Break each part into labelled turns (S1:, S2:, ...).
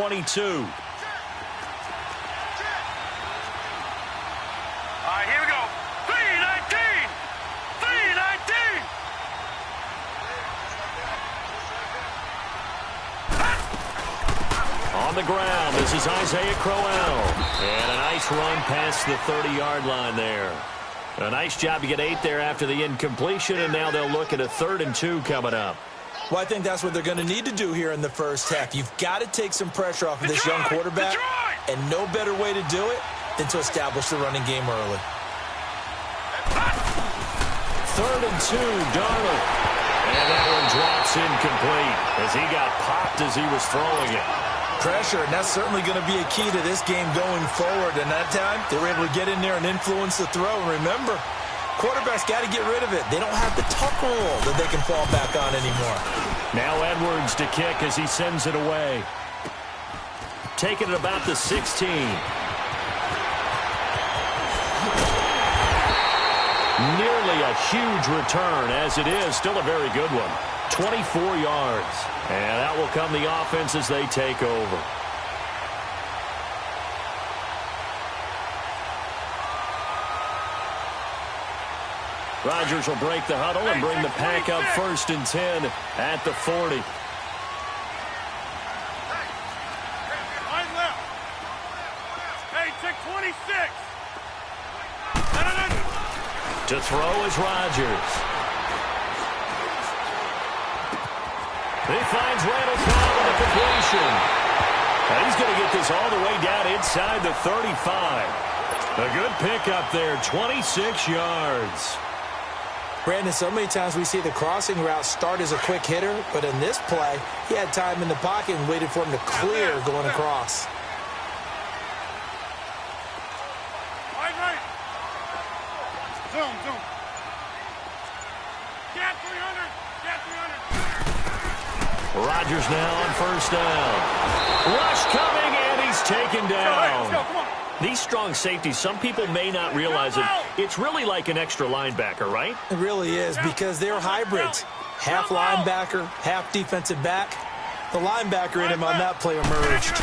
S1: 22.
S2: All right, here we go. 319! 319!
S1: On the ground, this is Isaiah Crowell. And a nice run past the 30-yard line there. A nice job to get 8 there after the incompletion, and now they'll look at a 3rd and 2 coming up.
S3: Well, I think that's what they're going to need to do here in the first half. You've got to take some pressure off of this young quarterback, and no better way to do it than to establish the running game early.
S1: 3rd and 2, Darnold. And that one drops incomplete as he got popped as he was throwing it.
S3: Pressure, and that's certainly going to be a key to this game going forward. And that time, they were able to get in there and influence the throw. And remember, quarterbacks got to get rid of it. They don't have the tuck rule that they can fall back on anymore.
S1: Now Edwards to kick as he sends it away. Taking it about the 16. Nearly a huge return, as it is. Still a very good one. 24 yards. And that will come the offense as they take over. Rodgers will break the huddle and bring the pack up 1st and 10 at the 40.
S2: Hey, check 26.
S1: To throw is Rodgers. He finds Randall Cobb on the completion. And he's going to get this all the way down inside the 35. A good pickup there, 26 yards.
S3: Brandon, so many times we see the crossing route start as a quick hitter, but in this play, he had time in the pocket and waited for him to clear going across.
S2: Right. Zoom. Get 300.
S1: Rodgers now on 1st down. Rush coming, and he's taken down.
S2: Let's go, come on.
S1: These strong safeties, some people may not realize it. It's really like an extra linebacker, right?
S3: It really is, because they're hybrids. Half linebacker, half defensive back. The linebacker in him on that play emerged.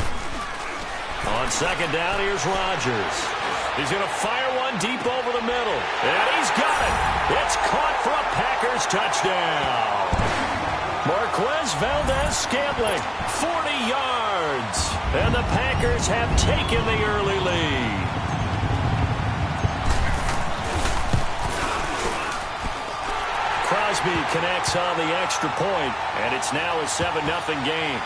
S1: On 2nd down, here's Rodgers. He's going to fire one deep over the middle. And he's got it. It's caught for a Packers touchdown. Marquez Valdez-Scantling, 40 yards. And the Packers have taken the early lead. Crosby connects on the extra point, and it's now a 7-0 game.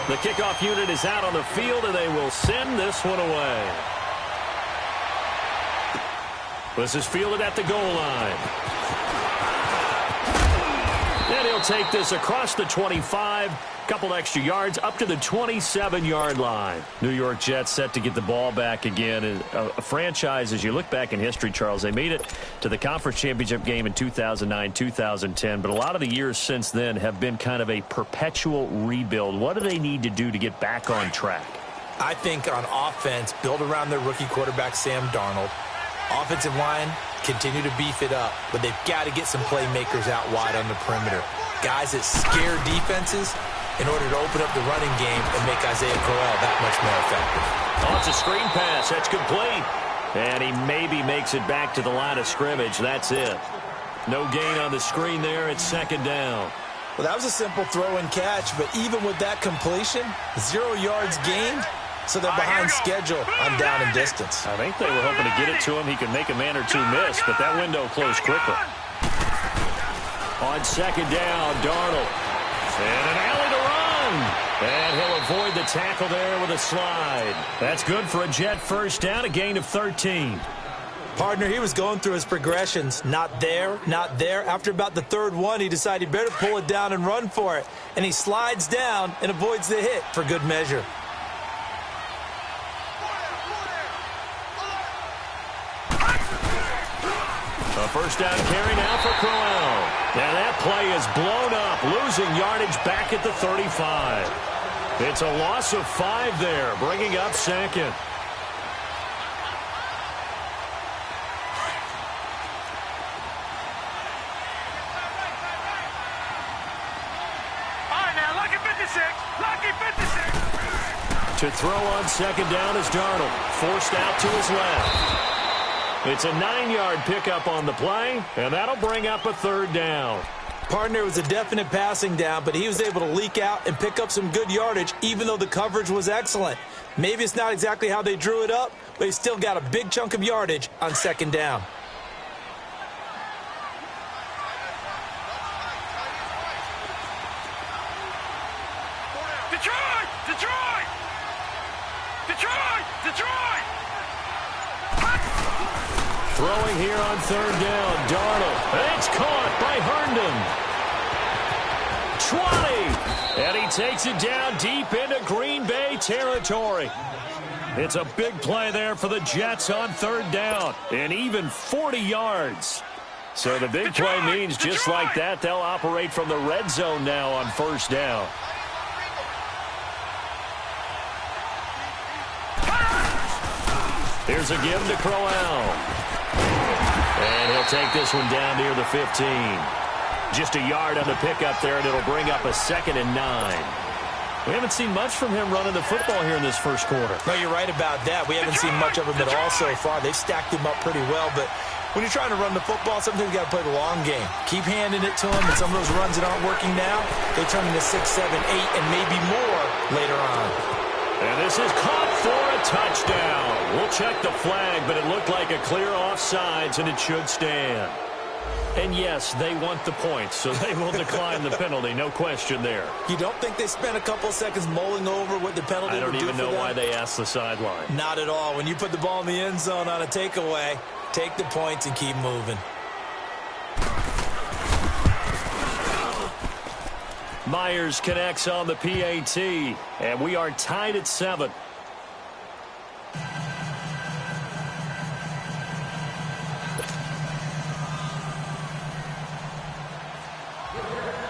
S1: The kickoff unit is out on the field, and they will send this one away. This is fielded at the goal line. And he'll take this across the 25. Couple extra yards up to the 27-yard line. New York Jets set to get the ball back again. A franchise, as you look back in history, Charles, they made it to the conference championship game in 2009, 2010. But a lot of the years since then have been kind of a perpetual rebuild. What do they need to do to get back on track?
S3: I think on offense, build around their rookie quarterback, Sam Darnold. Offensive line, continue to beef it up, but they've got to get some playmakers out wide on the perimeter. Guys that scare defenses in order to open up the running game and make Isaiah Crowell that much more effective.
S1: Oh, it's a screen pass. That's complete. And he maybe makes it back to the line of scrimmage. That's it. No gain on the screen there. It's 2nd down.
S3: Well, that was a simple throw and catch, but even with that completion, 0 yards gained. So they're behind schedule on down and distance.
S1: I think they were hoping to get it to him. He could make a man or two miss, but that window closed quickly. On 2nd down, Darnold. And an alley to run. And he'll avoid the tackle there with a slide. That's good for a Jet 1st down, a gain of 13.
S3: Partner, he was going through his progressions. Not there, not there. After about the 3rd one, he decided he better pull it down and run for it. And he slides down and avoids the hit for good measure.
S1: A 1st down carry now for Crowell. And that play is blown up, losing yardage back at the 35. It's a loss of 5 there, bringing up 2nd.
S2: Lucky 56.
S1: To throw on second down is Darnold. Forced out to his left. It's a 9-yard pickup on the play, and that'll bring up a third down.
S3: Partner, was a definite passing down, but he was able to leak out and pick up some good yardage, even though the coverage was excellent. Maybe it's not exactly how they drew it up, but he still got a big chunk of yardage on second down.
S2: Detroit! Detroit! Detroit! Detroit!
S1: Throwing here on third down, Darnold. And it's caught by Herndon. 20. And he takes it down deep into Green Bay territory. It's a big play there for the Jets on third down. And even 40 yards. So the big play means just like that, they'll operate from the red zone now on first down. Here's a give to Crowell. And he'll take this one down near the 15. Just a yard on the pickup there, and it'll bring up a 2nd and 9. We haven't seen much from him running the football here in this first quarter.
S3: No, you're right about that. We haven't seen much of him at all so far. They've stacked him up pretty well, but when you're trying to run the football, sometimes you got to play the long game. Keep handing it to him, and some of those runs that aren't working now, they turn into 6, 7, 8, and maybe more later on.
S1: And this is caught for a touchdown. We'll check the flag, but it looked like a clear offsides, and it should stand. And yes, they want the points, so they will decline the penalty, no question there.
S3: You don't think they spent a couple seconds mulling over what the penalty would do for them?
S1: I don't even know why they asked the sideline.
S3: Not at all. When you put the ball in the end zone on a takeaway, take the points and keep moving.
S1: Myers connects on the PAT, and we are tied at 7.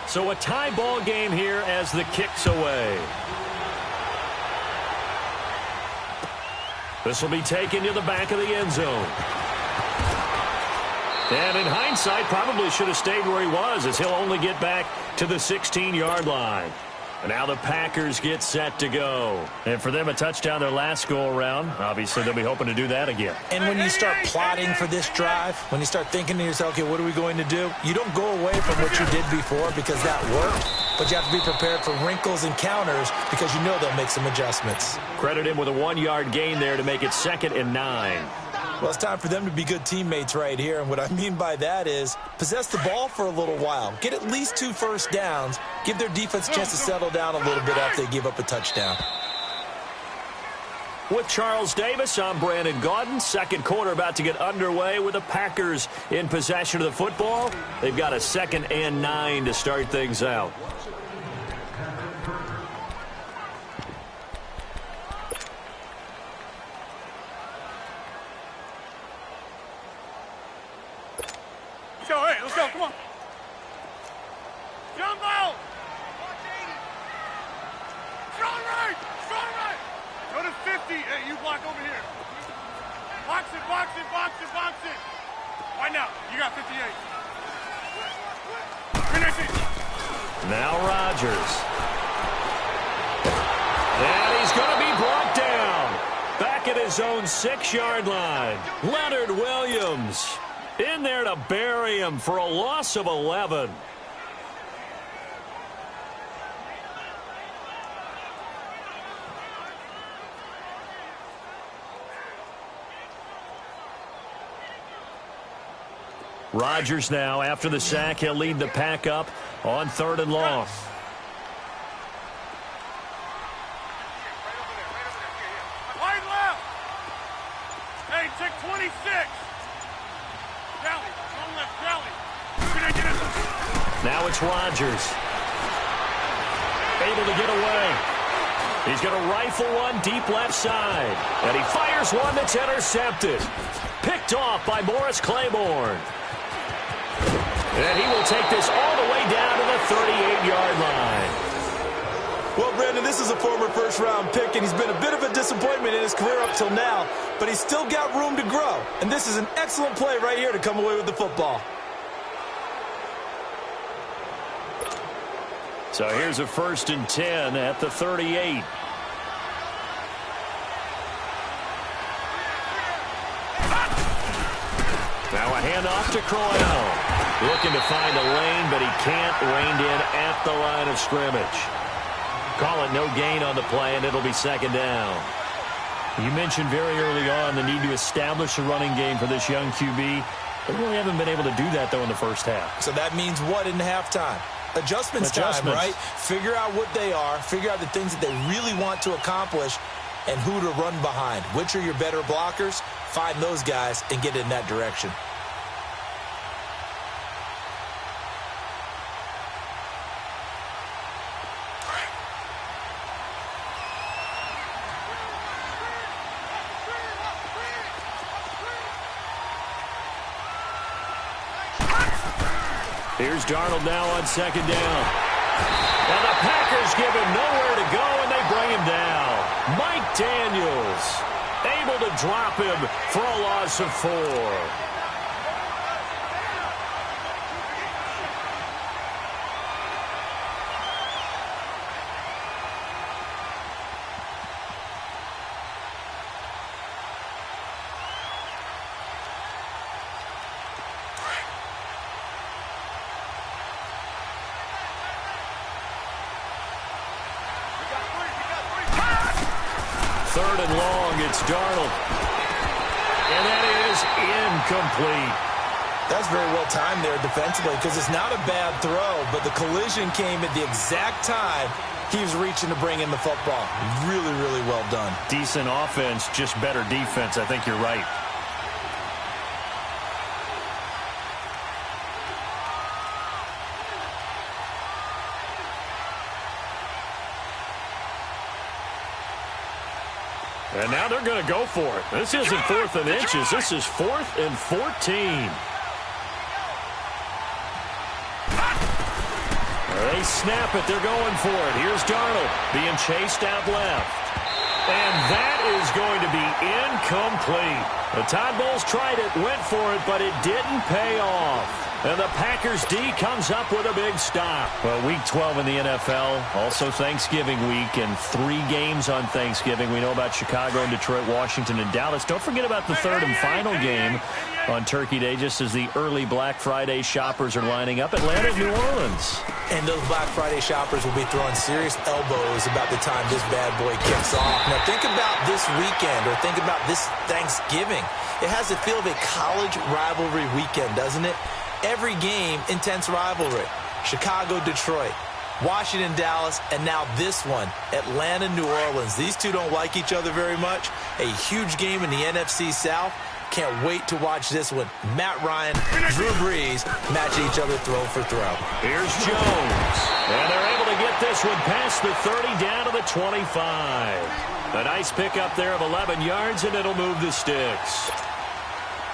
S1: So a tie ball game here as the kick's away. This will be taken to the back of the end zone. And in hindsight, probably should have stayed where he was, as he'll only get back to the 16-yard line. And now the Packers get set to go. And for them, a touchdown their last go-around. Obviously, they'll be hoping to do that again.
S3: And when you start plotting for this drive, when you start thinking to yourself, okay, what are we going to do? You don't go away from what you did before because that worked. But you have to be prepared for wrinkles and counters because you know they'll make some adjustments.
S1: Credit him with a 1-yard gain there to make it 2nd and 9.
S3: Well, it's time for them to be good teammates right here. And what I mean by that is possess the ball for a little while. Get at least 2 first downs. Give their defense a chance to settle down a little bit after they give up a touchdown.
S1: With Charles Davis, I'm Brandon Gaudin. Second quarter about to get underway with the Packers in possession of the football. They've got a 2nd and 9 to start things out.
S2: Hey, let's go, come on. Jump out. Strong right, strong right. Go to 50. Hey, you block over here. Box it, box it, box it, box it. Right now, you got 58. Finish it.
S1: Now Rodgers. And he's going to be brought down. Back at his own 6-yard line. Leonard Williams in there to bury him for a loss of 11. Rodgers now, after the sack, he'll lead the pack up on 3rd and long.
S2: Wide left. Hey, check 26.
S1: Now it's Rodgers. Able to get away. He's going to rifle one deep left side. And he fires one that's intercepted. Picked off by Morris Claiborne. And he will take this all the way down to the 38-yard line.
S3: Well, Brandon, this is a former first-round pick, and he's been a bit of a disappointment in his career up till now, but he's still got room to grow. And this is an excellent play right here to come away with the football.
S1: So here's a 1st and 10 at the 38. Now a handoff to Croyle. Looking to find a lane, but he can't. Reined in at the line of scrimmage. Call it no gain on the play, and it'll be 2nd down. You mentioned very early on the need to establish a running game for this young QB. They really haven't been able to do that, though, in the first half.
S3: So that means what in halftime? Adjustments time, right? Figure out what they are. Figure out the things that they really want to accomplish and who to run behind. Which are your better blockers? Find those guys and get in that direction.
S1: Here's Darnold now on 2nd down. And the Packers give him nowhere to go, and they bring him down. Mike Daniels able to drop him for a loss of 4. Third and long, it's Darnold. And that is incomplete.
S3: That's very well timed there defensively because it's not a bad throw, but the collision came at the exact time he was reaching to bring in the football. Really, really well done.
S1: Decent offense, just better defense. I think you're right. And now they're going to go for it. This isn't 4th and inches. This is 4th and 14. They snap it. They're going for it. Here's Darnold being chased out left. And that is going to be incomplete. The Todd Bowles tried it, went for it, but it didn't pay off. And the Packers D comes up with a big stop. Well, Week 12 in the NFL, also Thanksgiving week, and 3 games on Thanksgiving. We know about Chicago and Detroit, Washington, and Dallas. Don't forget about the 3rd and final game on Turkey Day, just as the early Black Friday shoppers are lining up. Atlanta, New Orleans.
S3: And those Black Friday shoppers will be throwing serious elbows about the time this bad boy kicks off. Now, think about this weekend, or think about this Thanksgiving. It has the feel of a college rivalry weekend, doesn't it? Every game, intense rivalry. Chicago, Detroit, Washington, Dallas, and now this one, Atlanta, New Orleans. These two don't like each other very much. A huge game in the NFC South. Can't wait to watch this one. Matt Ryan, Drew Brees match each other throw for throw.
S1: Here's Jones. And they're able to get this one past the 30 down to the 25. A nice pickup there of 11 yards, and it'll move the sticks.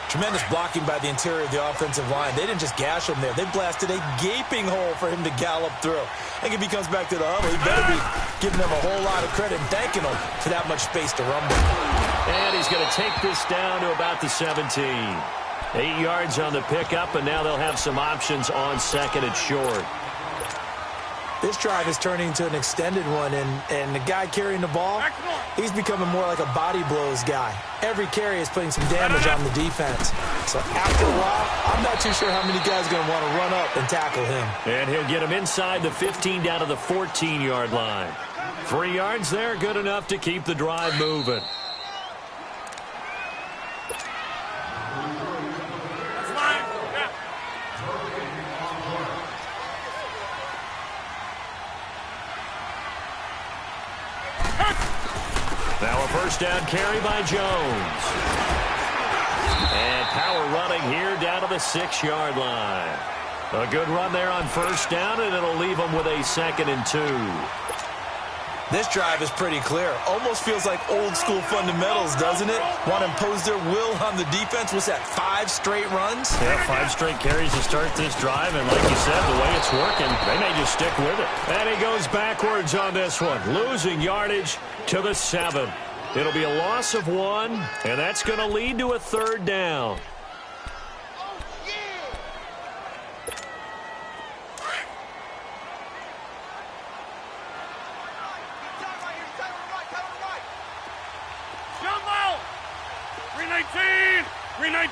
S3: Tremendous blocking by the interior of the offensive line. They didn't just gash him there. They blasted a gaping hole for him to gallop through. I think if he comes back to the huddle, he better be giving them a whole lot of credit and thanking them for that much space to rumble.
S1: And he's going to take this down to about the 17. 8 yards on the pickup, and now they'll have some options on 2nd and short.
S3: This drive is turning into an extended one, and the guy carrying the ball, he's becoming more like a body blows guy. Every carry is putting some damage on the defense. So after a while, I'm not too sure how many guys are going to want to run up and tackle him.
S1: And he'll get him inside the 15 down to the 14-yard line. 3 yards there, good enough to keep the drive moving. Now a first down carry by Jones. And power running here down to the 6-yard line. A good run there on first down, and it'll leave them with a 2nd and 2.
S3: This drive is pretty clear. Almost feels like old school fundamentals, doesn't it? Want to impose their will on the defense. Was that 5 straight runs?
S1: Yeah, 5 straight carries to start this drive, and like you said, the way it's working, they may just stick with it. And he goes backwards on this one, losing yardage to the 7. It'll be a loss of 1, and that's going to lead to a 3rd down.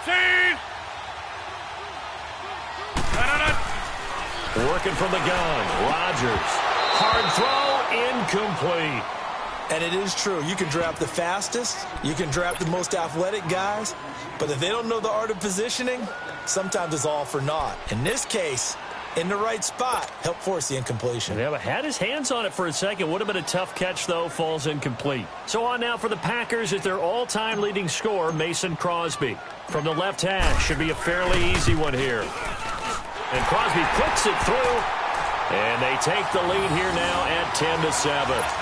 S2: 13.
S1: Working from the gun. Rodgers. Hard throw. Incomplete.
S3: And it is true. You can draft the fastest. You can draft the most athletic guys. But if they don't know the art of positioning, sometimes it's all for naught. In this case, in the right spot, help force the incompletion.
S1: Yeah, but had his hands on it for a second. Would have been a tough catch, though. Falls incomplete. So on now for the Packers is their all-time leading scorer, Mason Crosby. From the left hash, should be a fairly easy one here. And Crosby puts it through. And they take the lead here now at 10-7.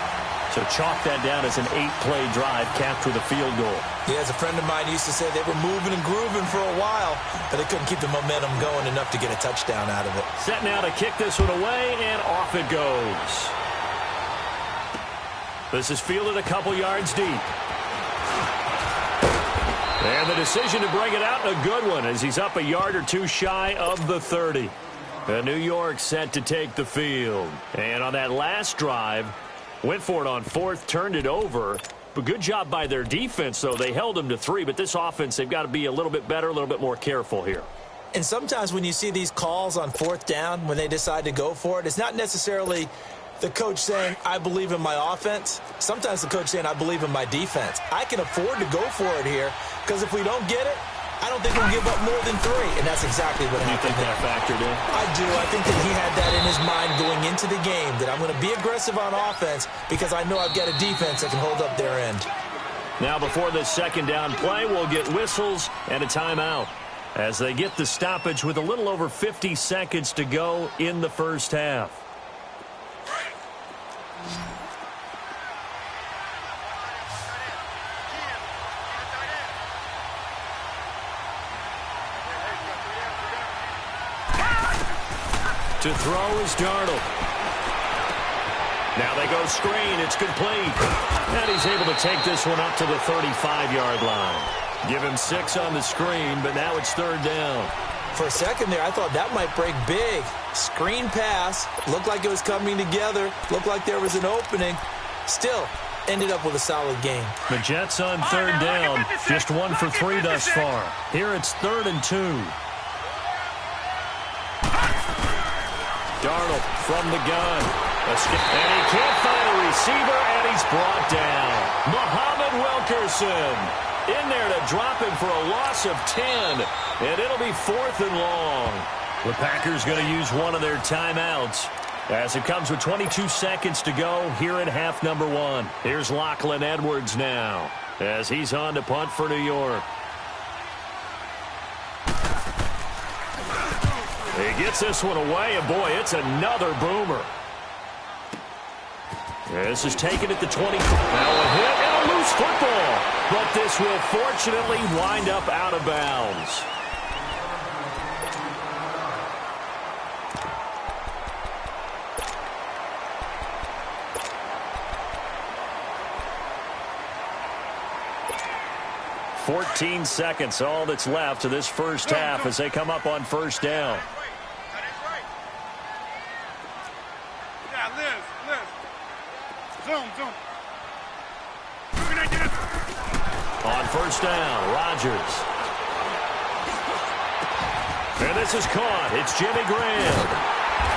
S1: So chalk that down as an 8-play drive capped with a field goal.
S3: Yeah, as a friend of mine used to say, they were moving and grooving for a while, but they couldn't keep the momentum going enough to get a touchdown out of it.
S1: Set now to kick this one away, and off it goes. This is fielded a couple yards deep. And the decision to bring it out, a good one, as he's up a yard or two shy of the 30. New York set to take the field. And on that last drive, went for it on fourth, turned it over. But good job by their defense, though. They held them to 3, but this offense, they've got to be a little bit better, a little bit more careful here.
S3: And sometimes when you see these calls on fourth down, when they decide to go for it, it's not necessarily the coach saying, I believe in my offense. Sometimes the coach saying, I believe in my defense. I can afford to go for it here, because if we don't get it, I don't think we'll give up more than 3, and that's exactly what happened.
S1: You think that factored in?
S3: I do. I think that he had that in his mind going into the game, that I'm going to be aggressive on offense because I know I've got a defense that can hold up their end.
S1: Now before this second down play, we'll get whistles and a timeout as they get the stoppage with a little over 50 seconds to go in the first half. To throw is Darnold. Now they go screen. It's complete. And he's able to take this one up to the 35-yard line. Give him 6 on the screen, but now it's third down.
S3: For a second there, I thought that might break big. Screen pass. Looked like it was coming together. Looked like there was an opening. Still, ended up with a solid game.
S1: The Jets on third down. Just 1 for 3 thus far. Here it's 3rd and 2. Darnold from the gun. And he can't find a receiver, and he's brought down. Muhammad Wilkerson in there to drop him for a loss of 10. And it'll be 4th and long. The Packers going to use one of their timeouts as it comes with 22 seconds to go here in half number 1. Here's Lachlan Edwards now as he's on to punt for New York. He gets this one away, and boy, it's another boomer. This is taken at the 20. Now a hit and a loose football. But this will fortunately wind up out of bounds. $14 seconds, all that's left of this first half as they come up on first down. On first down, Rodgers. And this is caught. It's Jimmy Graham.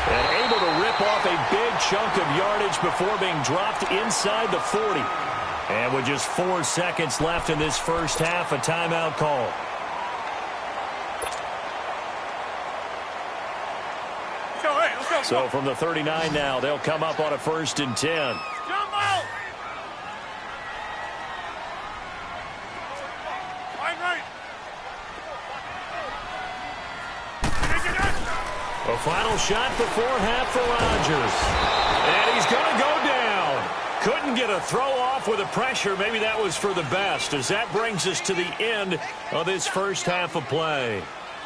S1: And able to rip off a big chunk of yardage before being dropped inside the 40. And with just 4 seconds left in this first half, a timeout call. So from the 39 now, they'll come up on a 1st and 10. A final shot before half for Rodgers. And he's going to go down. Couldn't get a throw off with the pressure. Maybe that was for the best, as that brings us to the end of this first half of play.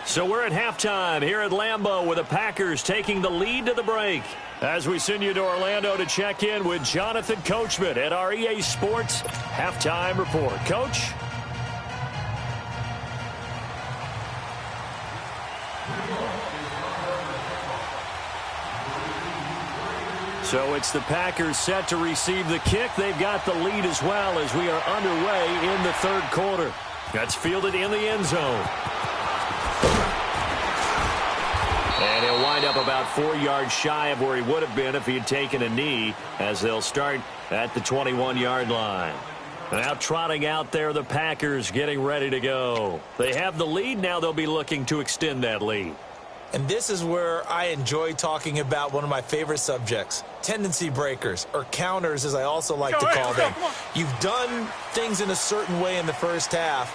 S1: So we're at halftime here at Lambeau with the Packers taking the lead to the break. As we send you to Orlando to check in with Jonathan Coachman at our EA Sports Halftime Report. Coach? So it's the Packers set to receive the kick. They've got the lead as well as we are underway in the third quarter. That's fielded in the end zone. And he'll wind up about 4 yards shy of where he would have been if he had taken a knee, as they'll start at the 21-yard line. Now trotting out there, the Packers getting ready to go. They have the lead. Now they'll be looking to extend that lead.
S3: And this is where I enjoy talking about one of my favorite subjects, tendency breakers, or counters, as I also like to call them. You've done things in a certain way in the first half,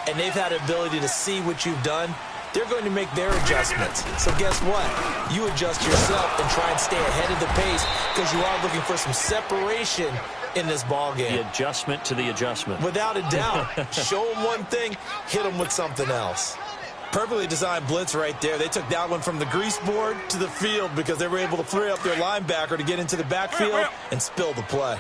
S3: and they've had the ability to see what you've done. They're going to make their adjustments. So guess what? You adjust yourself and try and stay ahead of the pace because you are looking for some separation in this ball game.
S1: The adjustment to the adjustment.
S3: Without a doubt. Show them one thing, hit them with something else. Perfectly designed blitz right there. They took that one from the grease board to the field because they were able to free up their linebacker to get into the backfield and spill the play.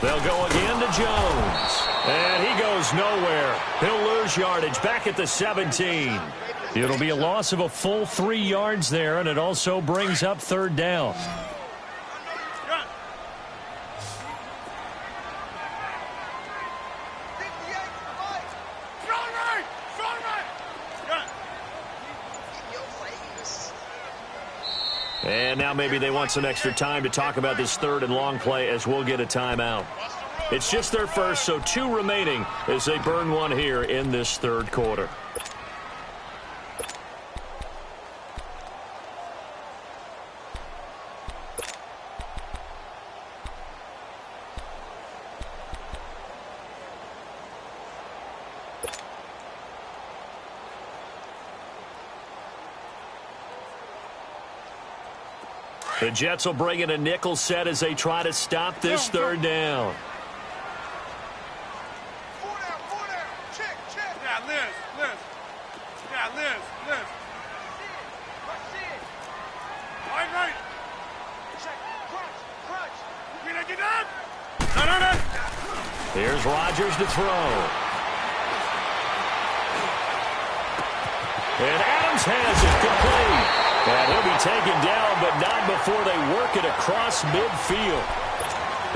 S1: They'll go again to Jones. And he goes nowhere. He'll lose yardage back at the 17. It'll be a loss of a full 3 yards there, and it also brings up third down. And now maybe they want some extra time to talk about this third and long play as we'll get a timeout. It's just their first, so 2 remaining as they burn one here in this third quarter. The Jets will bring in a nickel set as they try to stop this third down.
S2: Yeah, Liz. Yeah, Liz. Right. Get up. No.
S1: Here's Rodgers to throw. And Adams has it complete. And he'll be taken down, but not before they work it across midfield.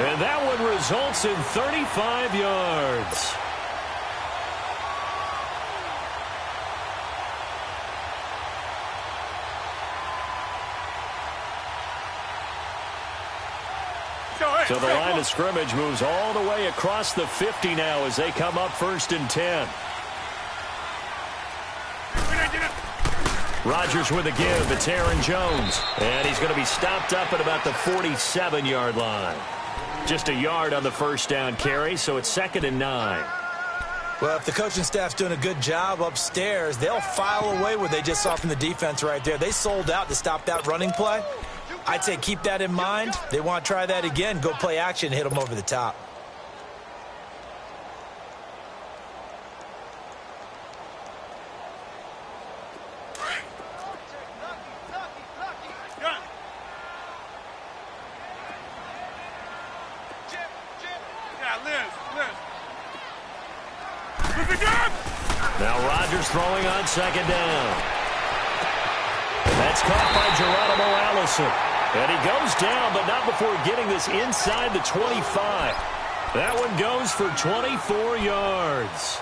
S1: And that one results in 35 yards. So the line of scrimmage moves all the way across the 50 now as they come up 1st and 10. Rodgers with a give. It's Aaron Jones. And he's going to be stopped up at about the 47-yard line. Just a yard on the first down carry, so it's 2nd and 9.
S3: Well, if the coaching staff's doing a good job upstairs, they'll file away what they just saw from the defense right there. They sold out to stop that running play. I'd say keep that in mind. They want to try that again. Go play action, hit them over the top.
S1: Now Rodgers throwing on 2nd down. That's caught by Geronimo Allison. And he goes down, but not before getting this inside the 25. That one goes for 24 yards.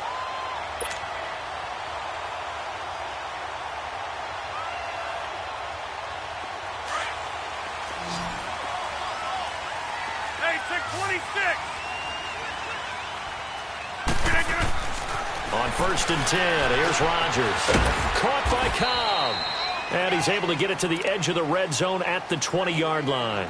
S2: Hey, take 26.
S1: On 1st and 10, here's Rodgers. Caught by Cobb. And he's able to get it to the edge of the red zone at the 20-yard line.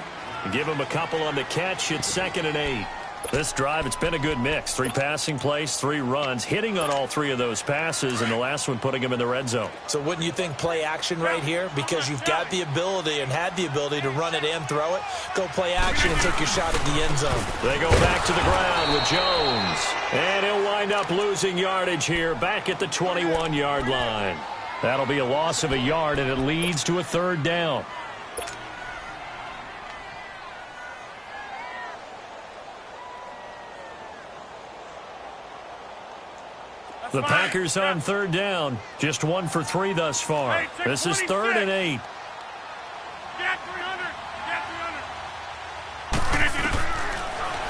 S1: Give him a couple on the catch. It's 2nd and 8. This drive, it's been a good mix. 3 passing plays, 3 runs, hitting on all 3 of those passes, and the last one putting him in the red zone.
S3: So wouldn't you think play action right here? Because you've got the ability and had the ability to run it and throw it. Go play action and take your shot at the end zone.
S1: They go back to the ground with Jones. And he'll wind up losing yardage here back at the 21-yard line. That'll be a loss of a yard, and it leads to a 3rd down. The Packers on 3rd down. Just 1 for 3 thus far. This is 3rd and 8.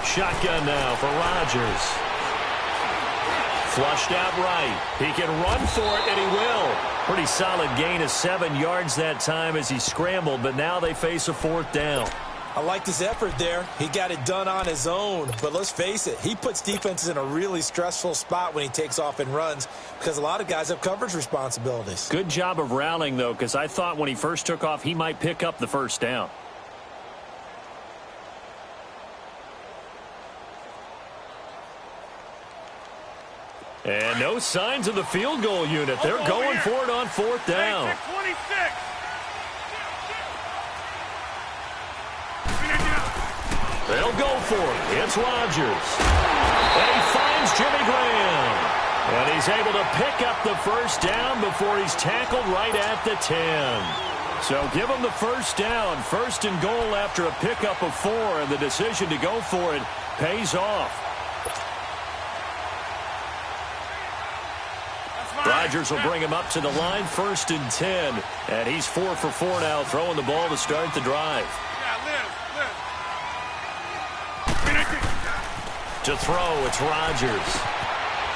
S1: Shotgun now for Rodgers. Flushed out right. He can run for it, and he will. Pretty solid gain of 7 yards that time as he scrambled, but now they face a 4th down.
S3: I liked his effort there. He got it done on his own. But let's face it, he puts defenses in a really stressful spot when he takes off and runs because a lot of guys have coverage responsibilities.
S1: Good job of rallying, though, because I thought when he first took off, he might pick up the 1st down. And no signs of the field goal unit. They're going for it on 4th down.
S2: 26.
S1: They'll go for it. It's Rodgers. And he finds Jimmy Graham. And he's able to pick up the 1st down before he's tackled right at the 10. So give him the 1st down. 1st and goal after a pickup of 4. And the decision to go for it pays off. Rodgers will bring him up to the line, 1st and 10. And he's 4 for 4 now, throwing the ball to start the drive. To throw, it's Rodgers.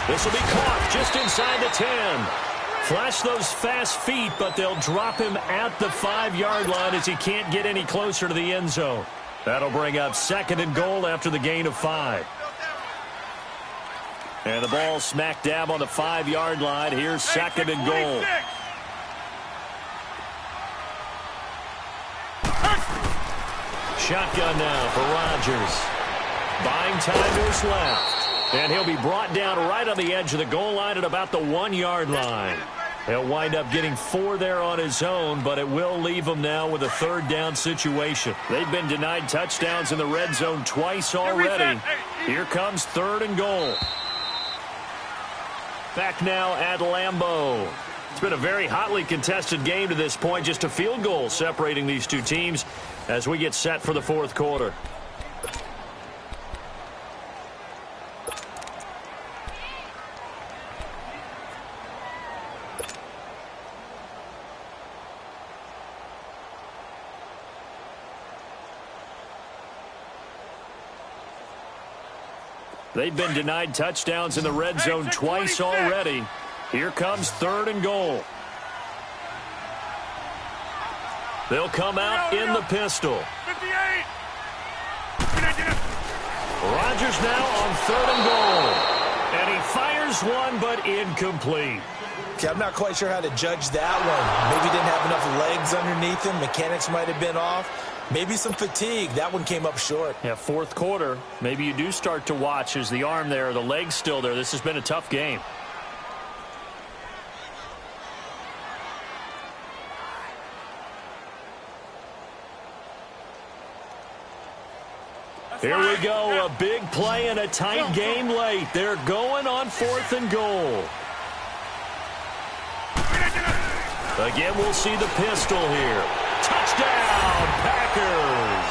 S1: This will be caught just inside the 10. Flash those fast feet, but they'll drop him at the 5-yard line as he can't get any closer to the end zone. That'll bring up 2nd and goal after the gain of 5. And the ball smack dab on the 5-yard line. Here's 2nd and goal. Shotgun now for Rodgers. Buying time to his left. And he'll be brought down right on the edge of the goal line at about the 1-yard line. He'll wind up getting 4 there on his own, but it will leave him now with a 3rd down situation. They've been denied touchdowns in the red zone twice already. Here comes 3rd and goal. Back now at Lambeau. It's been a very hotly contested game to this point. Just a field goal separating these two teams as we get set for the 4th quarter. They've been denied touchdowns in the red zone twice already. Here comes 3rd and goal. They'll come out in the pistol.
S2: 58.
S1: Rodgers now on 3rd and goal. And he fires one, but incomplete.
S3: Okay, I'm not quite sure how to judge that one. Maybe didn't have enough legs underneath him. Mechanics might have been off. Maybe some fatigue. That one came up short.
S1: Yeah, 4th quarter. Maybe you do start to watch. Is the arm there, the leg's still there? This has been a tough game. Here we go, a big play and a tight game late. They're going on 4th and goal. Again, we'll see the pistol here. Touchdown, Packers.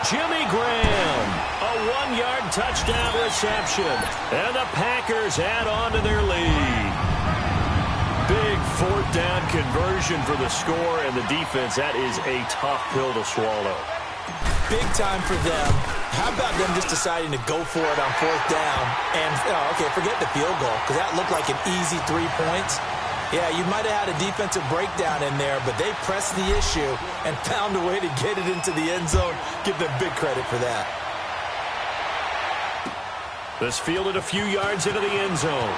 S1: Jimmy Graham, a 1-yard touchdown reception. And the Packers add on to their lead. Big 4th down conversion for the score, and the defense, that is a tough pill to swallow.
S3: Big time for them. How about them just deciding to go for it on 4th down? And, okay, forget the field goal, because that looked like an easy 3 points. Yeah, you might have had a defensive breakdown in there, but they pressed the issue and found a way to get it into the end zone. Give them big credit for that.
S1: This fielded a few yards into the end zone.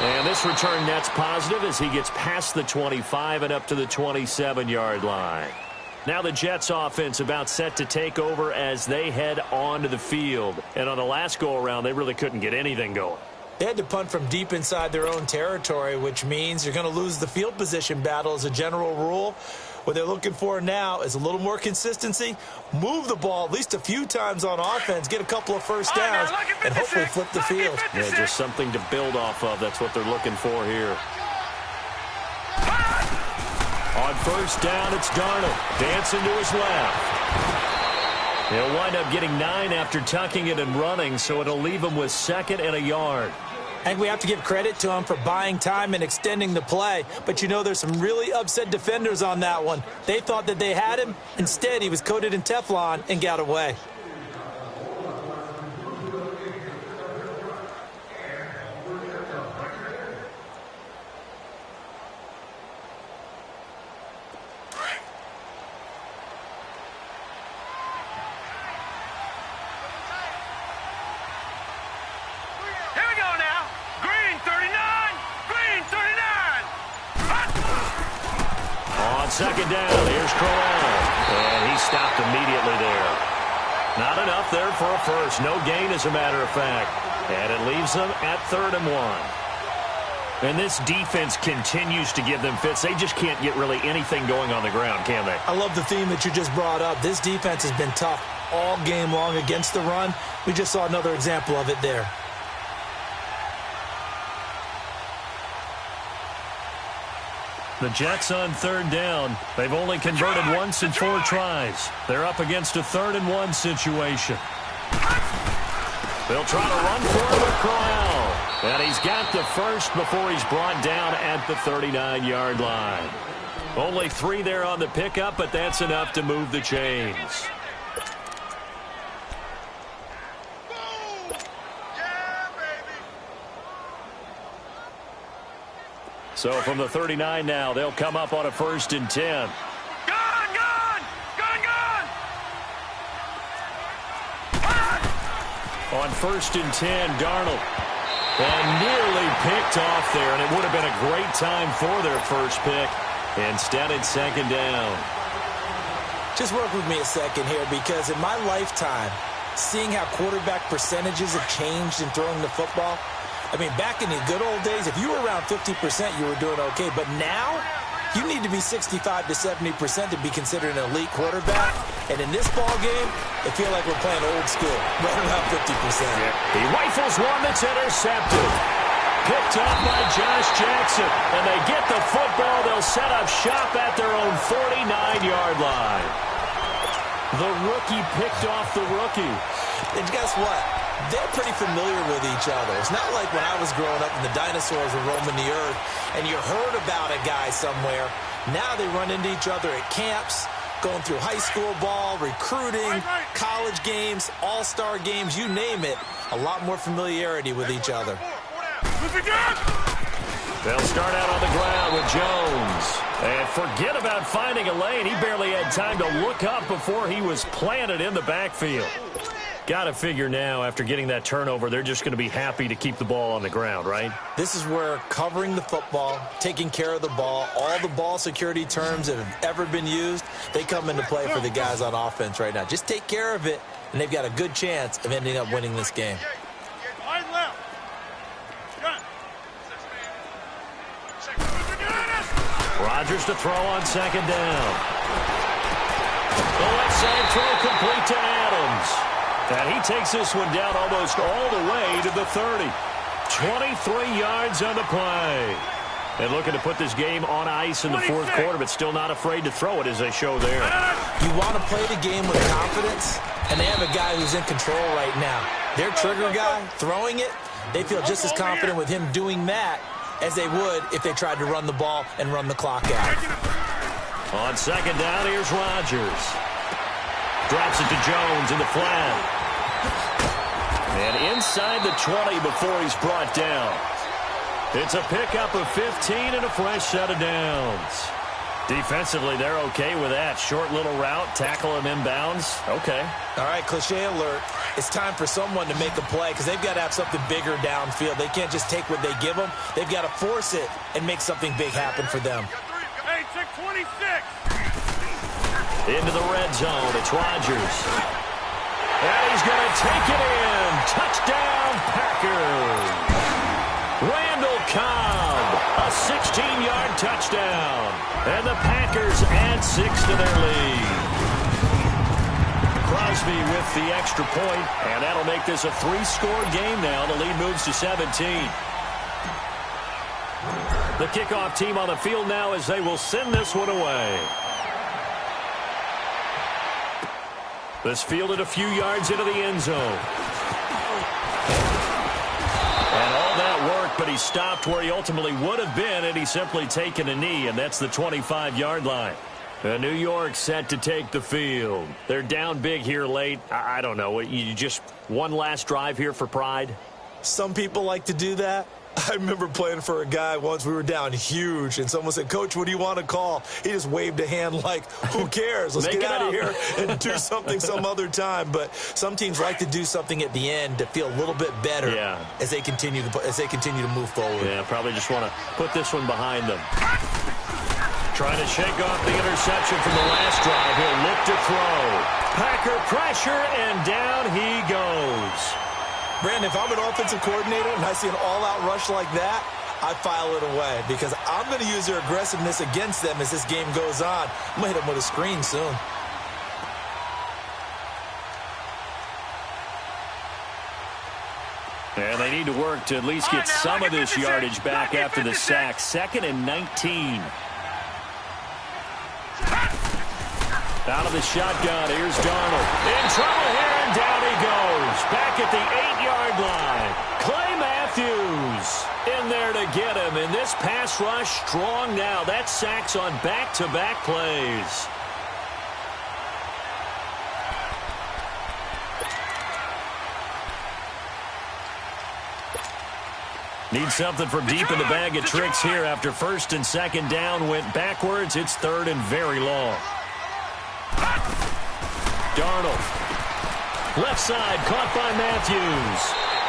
S1: And this return net's positive as he gets past the 25 and up to the 27-yard line. Now the Jets offense about set to take over as they head onto the field. And on the last go-around, they really couldn't get anything going.
S3: They had to punt from deep inside their own territory, which means you're going to lose the field position battle as a general rule. What they're looking for now is a little more consistency, move the ball at least a few times on offense, get a couple of 1st downs, and hopefully flip the field.
S1: Yeah, just something to build off of. That's what they're looking for here. On 1st down, it's Darnold. Dancing to his left. He'll wind up getting 9 after tucking it and running, so it'll leave him with 2nd and a yard.
S3: I think we have to give credit to him for buying time and extending the play. But, you know, there's some really upset defenders on that one. They thought that they had him. Instead, he was coated in Teflon and got away.
S1: On second down, here's Crowell. And he stopped immediately there. Not enough there for a first. No gain, as a matter of fact. And it leaves them at 3rd and 1. And this defense continues to give them fits. They just can't get really anything going on the ground, can they?
S3: I love the theme that you just brought up. This defense has been tough all game long against the run. We just saw another example of it there.
S1: The Jets on 3rd down. They've only converted once in 4 tries. They're up against a 3rd and 1 situation. They'll try to run for it with Crowell. And he's got the first before he's brought down at the 39-yard line. Only 3 there on the pickup, but that's enough to move the chains. So from the 39 now, they'll come up on a 1st and 10. On 1st and 10, Darnold. And nearly picked off there, and it would have been a great time for their first pick. Instead, it's 2nd down.
S3: Just work with me a second here, because in my lifetime, seeing how quarterback percentages have changed in throwing the football, I mean, back in the good old days, if you were around 50%, you were doing okay. But now, you need to be 65 to 70% to be considered an elite quarterback. And in this ball game, I feel like we're playing old school, right around 50%.
S1: Yeah. He rifles one that's intercepted. Picked up by Josh Jackson. And they get the football. They'll set up shop at their own 49-yard line. The rookie picked off the rookie.
S3: And guess what? They're pretty familiar with each other. It's not like when I was growing up and the dinosaurs were roaming the earth and you heard about a guy somewhere. Now they run into each other at camps, going through high school ball, recruiting, college games, all-star games, you name it. A lot more familiarity with each other.
S1: They'll start out on the ground with Jones. And forget about finding a lane. He barely had time to look up before he was planted in the backfield. Got to figure now, after getting that turnover, they're just going to be happy to keep the ball on the ground, right?
S3: This is where covering the football, taking care of the ball, all the ball security terms that have ever been used, they come into play for the guys on offense right now. Just take care of it, and they've got a good chance of ending up winning this game.
S1: Rodgers to throw on 2nd down. The left side throw complete to Adams. And he takes this one down almost all the way to the 30. 23 yards on the play. And looking to put this game on ice in the 4th quarter, but still not afraid to throw it as they show there.
S3: You want to play the game with confidence, and they have a guy who's in control right now. Their trigger guy, throwing it, they feel just as confident with him doing that as they would if they tried to run the ball and run the clock out.
S1: On 2nd down, here's Rodgers. Drops it to Jones in the flat. And inside the 20 before he's brought down. It's a pickup of 15 and a fresh set of downs. Defensively, they're okay with that. Short little route, tackle him inbounds. Okay.
S3: All right, cliche alert. It's time for someone to make a play because they've got to have something bigger downfield. They can't just take what they give them. They've got to force it and make something big happen for them.
S2: Hey, check 26.
S1: Into the red zone. It's Rodgers. And he's going to take it in. Touchdown, Packers. Randall Cobb, a 16-yard touchdown. And the Packers add 6 to their lead. Crosby with the extra point, and that'll make this a 3-score game now. The lead moves to 17. The kickoff team on the field now as they will send this one away. This fielded a few yards into the end zone. And all that worked, but he stopped where he ultimately would have been, and he's simply taken a knee, and that's the 25-yard line. New York set to take the field. They're down big here late. I don't know. You just one last drive here for pride?
S3: Some people like to do that. I remember playing for a guy once. We were down huge, and someone said, "Coach, what do you want to call?" He just waved a hand like, who cares? Let's get out of here and do something some other time. But some teams like to do something at the end to feel a little bit better as they continue to move forward.
S1: Yeah, probably just want to put this one behind them. Trying to shake off the interception from the last drive. He'll look to throw. Packer pressure, and down he goes.
S3: Brandon, if I'm an offensive coordinator and I see an all-out rush like that, I file it away because I'm going to use their aggressiveness against them as this game goes on. I'm going to hit them with a screen soon.
S1: And they need to work to at least get some of this yardage back after the sack. 2nd and 19. Out of the shotgun, here's Darnold. In trouble here, and down he goes. Back at the 8-yard line. Clay Matthews in there to get him. And this pass rush strong now. That's sacks on back-to-back plays. Need something from deep in the bag of tricks here after 1st and 2nd down went backwards. It's 3rd and very long. Darnold. Left side, caught by Matthews.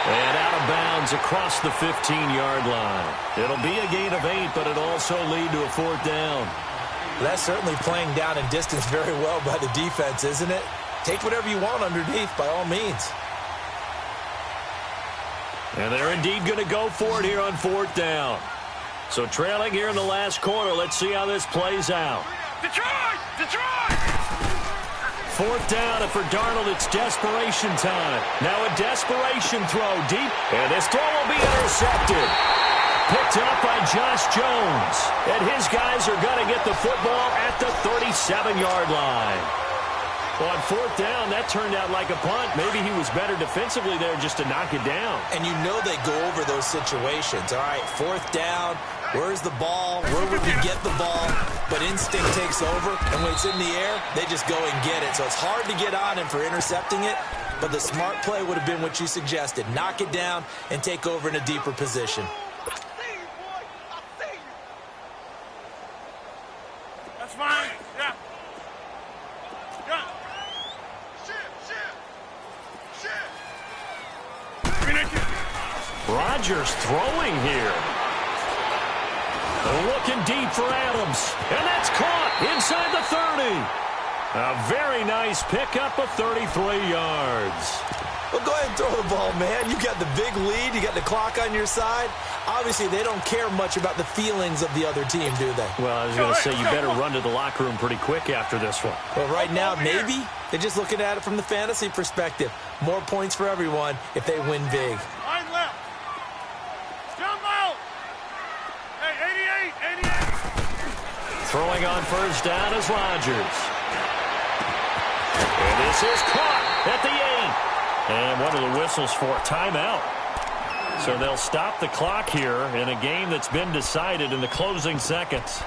S1: And out of bounds across the 15-yard line. It'll be a gain of 8, but it'll also lead to a 4th down.
S3: That's certainly playing down in distance very well by the defense, isn't it? Take whatever you want underneath, by all means.
S1: And they're indeed going to go for it here on 4th down. So trailing here in the last quarter. Let's see how this plays out.
S2: Detroit! Detroit!
S1: 4th down, and for Darnold, it's desperation time. Now a desperation throw deep, and this throw will be intercepted. Picked up by Josh Jones. And his guys are going to get the football at the 37-yard line. On 4th down, that turned out like a punt. Maybe he was better defensively there just to knock it down.
S3: And you know they go over those situations. All right, 4th down, where's the ball? Where would we get the ball? But instinct takes over, and when it's in the air, they just go and get it. So it's hard to get on him for intercepting it, but the smart play would have been what you suggested. Knock it down and take over in a deeper position.
S2: That's fine. Yeah.
S1: Rodgers throwing here. Looking deep for Adams. And that's caught inside the 30. A very nice pickup of 33 yards.
S3: Well, go ahead and throw the ball, man. You got the big lead. You got the clock on your side. Obviously, they don't care much about the feelings of the other team, do they?
S1: Well, I was going to say, you better run to the locker room pretty quick after this one.
S3: Well, right now, maybe. They're just looking at it from the fantasy perspective. More points for everyone if they win big.
S2: Line left. Jump out. Hey, 88, 88.
S1: Throwing on 1st down is Rodgers. And this is caught at the 8. And what are the whistles for? Timeout. So they'll stop the clock here in a game that's been decided in the closing seconds.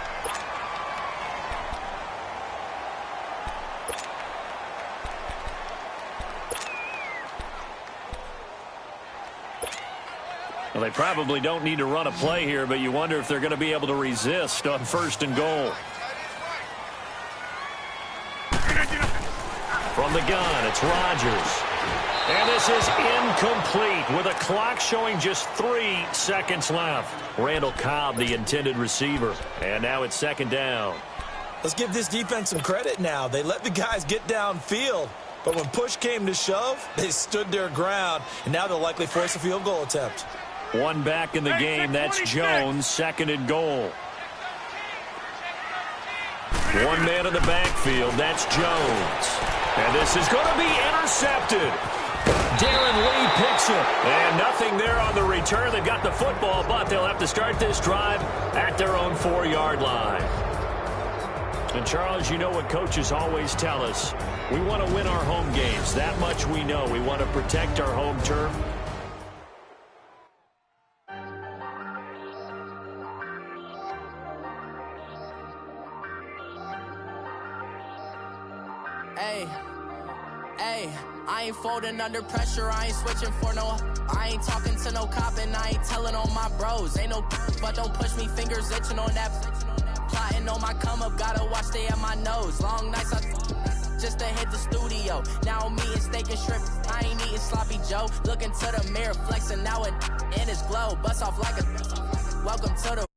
S1: Well, they probably don't need to run a play here, but you wonder if they're going to be able to resist on 1st and goal. From the gun, it's Rodgers. And this is incomplete with a clock showing just 3 seconds left. Randall Cobb, the intended receiver. And now it's 2nd down.
S3: Let's give this defense some credit now. They let the guys get downfield. But when push came to shove, they stood their ground. And now they'll likely force a field goal attempt.
S1: One back in the game. That's Jones, 2nd and goal. One man in the backfield. That's Jones. And this is going to be intercepted. Darren Lee picks it. And nothing there on the return. They've got the football, but they'll have to start this drive at their own 4-yard line. And, Charles, you know what coaches always tell us. We want to win our home games. That much we know. We want to protect our home turf.
S4: Hey, I ain't folding under pressure, I ain't switching for no. I ain't talking to no cop and I ain't telling on my bros. Ain't no but don't push me, fingers itching on that. Plotting on my come up, gotta watch stay at my nose. Long nights just to hit the studio. Now I'm eating steak and shrimp, I ain't eating sloppy Joe. Looking to the mirror, flexing now it in his glow. Bust off like a welcome to the